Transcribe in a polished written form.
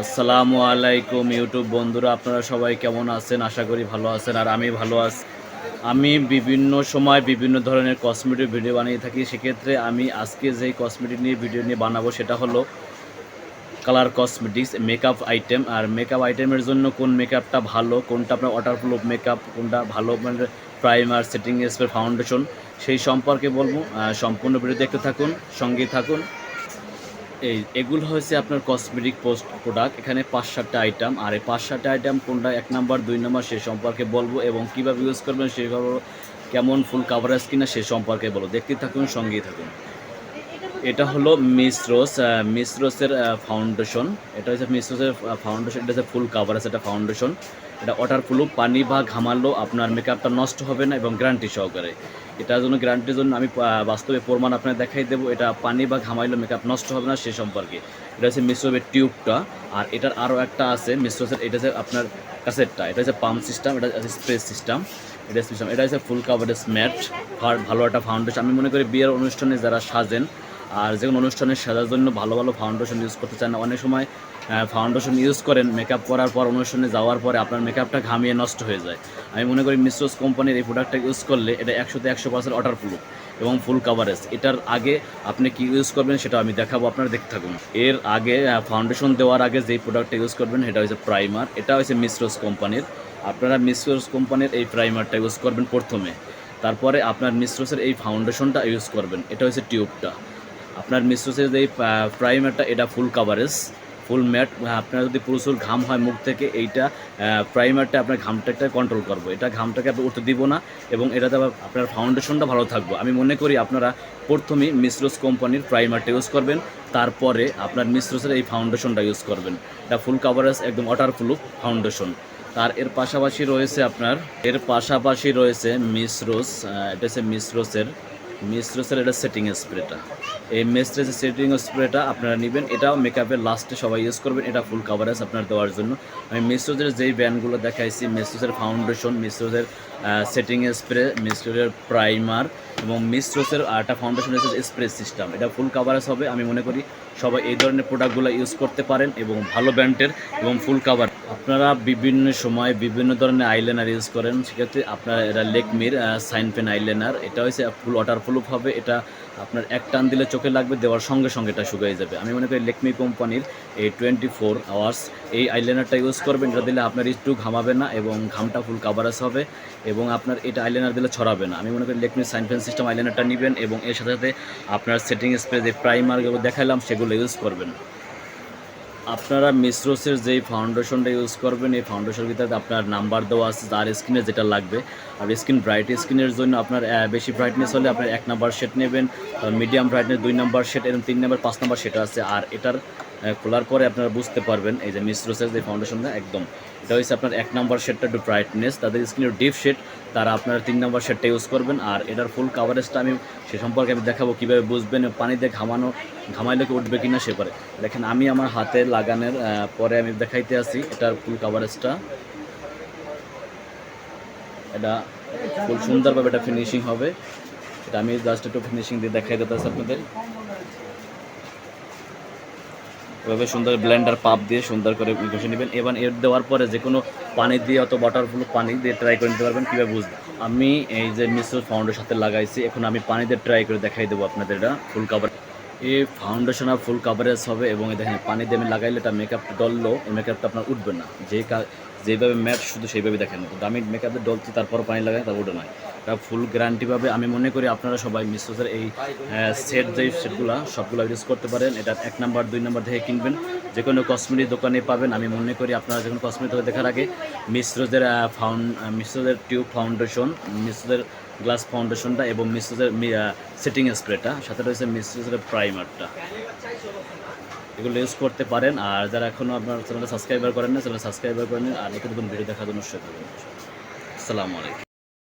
আসসালামু আলাইকুম ইউটিউব বন্ধুরা, আপনারা সবাই কেমন আছেন? আশা করি ভালো আছেন। আর আমি ভালো আছি। আমি বিভিন্ন সময় বিভিন্ন ধরনের কসমেটিক ভিডিও বানিয়ে থাকি। সেক্ষেত্রে আমি আজকে যেই কসমেটিক নিয়ে ভিডিও নিয়ে বানাবো সেটা হলো কালার কসমেটিক্স মেকআপ আইটেম। আর মেকআপ আইটেমের জন্য কোন মেকআপটা ভালো, কোনটা আপনার ওয়াটারপ্রুফ মেকআপ, কোনটা ভালো মানে প্রাইমার, সেটিং স্প্রে, ফাউন্ডেশন, সেই সম্পর্কে বলবো। সম্পূর্ণ ভিডিও দেখতে থাকুন, সঙ্গেই থাকুন। এগুলো হচ্ছে আপনার কসমেটিক প্রোডাক্ট। এখানে ৫-৭টা আইটেম, আর এই ৫-৭টা আইটেম কোনটা ১ নাম্বার ২ নাম্বার সে সম্পর্কে বলবো, এবং কীভাবে ইউজ করবেন সেভাবে, কেমন ফুল কাভারেজ কিনা সে সম্পর্কে বলবো। দেখতে থাকুন, সঙ্গেই থাকুন। এটা হলো মিস রোসের ফাউন্ডেশন। এটা হচ্ছে মিস রোসের ফাউন্ডেশন। এটা হচ্ছে ফুল কাভারেজ একটা ফাউন্ডেশন। এটা ওয়াটারপ্রুফ, পানি বা ঘামালেও আপনার মেকআপটা নষ্ট হবে না, এবং গ্যারান্টি সহকারে। এটার জন্য গ্যারান্টির জন্য আমি বাস্তবে প্রমাণ আপনাকে দেখাই দেবো। এটা পানি বা ঘামাইলেও মেকআপ নষ্ট হবে না সে সম্পর্কে। এটা হচ্ছে মিস রোসের টিউবটা। আর এটার আরও একটা আছে মিস রোসের, এটা হচ্ছে আপনার কাসেটটা। এটা হচ্ছে পাম্প সিস্টেম, এটা হচ্ছে স্প্রে সিস্টেম। এটা হচ্ছে ফুল কাভারেজ ম্যাট, ভালো একটা ফাউন্ডেশন। আমি মনে করি বিয়ের অনুষ্ঠানে যারা সাজেন, আর যে কোনো অনুষ্ঠানে সাজার জন্য ভালো ভালো ফাউন্ডেশন ইউজ করতে চান না, অনেক সময় ফাউন্ডেশন ইউজ করেন মেকআপ করার পর, অনুষ্ঠানে যাওয়ার পরে আপনার মেকআপটা ঘামিয়ে নষ্ট হয়ে যায়। আমি মনে করি মিস রোজ কোম্পানির এই প্রোডাক্টটা ইউজ করলে এটা 100% ওয়াটারপ্রুফ এবং ফুল কাভারেজ। এটার আগে আপনি কি ইউজ করবেন সেটা আমি দেখাবো, আপনারা দেখতে থাকুন। এর আগে ফাউন্ডেশন দেওয়ার আগে যেই প্রোডাক্টটা ইউজ করবেন সেটা হচ্ছে প্রাইমার। এটা হচ্ছে মিস রোজ কোম্পানির। আপনারা মিস রোজ কোম্পানির এই প্রাইমারটা ইউজ করবেন প্রথমে, তারপরে আপনার মিস রোজের এই ফাউন্ডেশনটা ইউজ করবেন। এটা হচ্ছে টিউবটা। আপনার মিস রোজের যে প্রাইমারটা, এটা ফুল কাভারেজ, ফুল ম্যাট। আপনার যদি প্রচুর ঘাম হয় মুখ থেকে, এইটা প্রাইমারটা আপনার ঘামটাকে কন্ট্রোল করবো। এটা ঘামটাকে আপনি উঠতে দিব না, এবং এটাতে আপনার ফাউন্ডেশনটা ভালো থাকবে। আমি মনে করি আপনারা প্রথমেই মিস রোজ কোম্পানির প্রাইমারটা ইউজ করবেন, তারপরে আপনার মিস রোজের এই ফাউন্ডেশনটা ইউজ করবেন। এটা ফুল কাভারেজ, একদম ওয়াটারপ্রুফ ফাউন্ডেশন। এর পাশাপাশি রয়েছে মিস রোজ। এটা হচ্ছে মিস রোজের এটা সেটিং স্প্রেটা। এই মিস রোজের সেটিং স্প্রেটা আপনারা নেবেন। এটাও মেকআপের লাস্টে সবাই ইউজ করবেন। এটা ফুল কাভারেজ আপনার দেওয়ার জন্য। আমি মিস রোজের যেই ব্র্যান্ডগুলো দেখাইছি, মিস রোজের ফাউন্ডেশন, মিস রোজের সেটিং স্প্রে, মিস রোজের প্রাইমার, এবং মিস রোজের একটা ফাউন্ডেশন হচ্ছে স্প্রে সিস্টেম। এটা ফুল কাভারেজ হবে। আমি মনে করি সবাই এই ধরনের প্রোডাক্টগুলো ইউজ করতে পারেন, এবং ভালো ব্র্যান্ডের এবং ফুল কাভার। আপনারা বিভিন্ন সময় বিভিন্ন ধরনের আইলাইনার ইউজ করেন, সেক্ষেত্রে আপনার এটা লেকমির সাইন পেন আইলাইনার। এটা হচ্ছে ফুল ওয়াটারপ্রুফ হবে। এটা আপনার এক টান দিলে চোখে লাগবে, দেওয়ার সঙ্গে সঙ্গে এটা শুকিয়ে যাবে। আমি মনে করি লেকমি কোম্পানির এই 24 আওয়ার্স এই আইলাইনারটা ইউজ করবেন। এটা দিলে আপনার একটু ঘামাবে না, এবং ঘামটা ফুল কাভারেজ হবে, এবং আপনার এটা আইলাইনার দিলে ছড়াবে না। আমি মনে করি লেকমির সাইন পেন সিস্টেম আইলাইনারটা নেবেন, এবং এর সাথে সাথে আপনার সেটিং স্প্রে যে প্রাইমারগুলো দেখালাম সেগুলো ইউজ করবেন। আপনারা মিস রোজের যেই ফাউন্ডেশনটা ইউজ করবেন, এই ফাউন্ডেশনের ভিতরে আপনার নাম্বার দেওয়া আছে, যার স্কিনে যেটা লাগবে। আর ব্রাইট স্কিনের জন্য আপনার বেশি ব্রাইটনেস হলে আপনার 1 নাম্বার শেড নেবেন, মিডিয়াম ব্রাইটনেস 2 নাম্বার শেড, এরকম 3 নাম্বার 5 নাম্বার শেড আছে। আর এটার খোলার পরে আপনারা বুঝতে পারবেন এই যে মিস রোজের যে ফাউন্ডেশনটা, একদম এটা হচ্ছে আপনার 1 নাম্বার শেডটা একটু ব্রাইটনেস, তাদের স্কিনের ডিপ শেড, তারা আপনার 3 নাম্বার শেডটা ইউজ করবেন। আর এটার ফুল কাভারেজটা আমি সে সম্পর্কে আমি দেখাবো, কীভাবে বুঝবেন পানিতে ঘামাইলে কি উঠবে কিনা সে পারে। দেখেন আমি আমার হাতে লাগানোর পরে আমি দেখাইতে আসি এটার ফুল কাভারেজটা। এটা ফুল সুন্দরভাবে এটা ফিনিশিং হবে। এটা আমি জাস্ট একটু ফিনিশিং দিয়ে দেখাই দিতে আসি আপনাদের। এভাবে সুন্দর ব্লেন্ডার পাপ দিয়ে সুন্দর করে ঘষে নেবেন। এবার এর দেওয়ার পরে যে কোনো পানি দিয়ে, অত ওয়াটারপ্রুফ পানি দিয়ে ট্রাই করে নিতে পারবেন। কীভাবে বুঝবেন? আমি এই যে মিস রোজ ফাউন্ডেশন সাথে লাগাইছি, এখন আমি পানি দিয়ে ট্রাই করে দেখাই দেবো আপনাদের। এটা ফুল কাভার, এই ফাউন্ডেশন আর ফুল কাভারেজ হবে, এবং দেখেন পানি দিয়ে আমি লাগাইলে এটা মেকআপ ডললো, এই মেকআপটা আপনার উঠবে না। যেভাবে ম্যাট শুধু সেইভাবে দেখেন। আমি মেকআপে ডলছি, তারপর পানি লাগাই, তার উঠে নয়। এটা ফুল গ্যারান্টি পাবে। আমি মনে করি আপনারা সবাই মিস রোজের এই সেটগুলো সবগুলো ইউজ করতে পারেন। এটা 1 নাম্বার 2 নাম্বার থেকে কিনবেন, যে কোনো কসমেটিক দোকানে পাবেন। আমি মনে করি আপনারা যে কোনো কসমেটিক দোকানে দেখার আগে মিস রোজের টিউব ফাউন্ডেশন, মিস রোজের গ্লাস ফাউন্ডেশনটা, এবং মিস রোজের সেটিং স্প্রেটা, সাথে রয়েছে মিস রোজের প্রাইমারটা, এগুলো ইউজ করতে পারেন। আর যারা এখনও আপনার চ্যানেলটা সাবস্ক্রাইবার করেন না, চ্যানেল সাবস্ক্রাইবার করেন, আর নতুন নতুন ভিডিও দেখার জন্য আসসালামু আলাইকুম।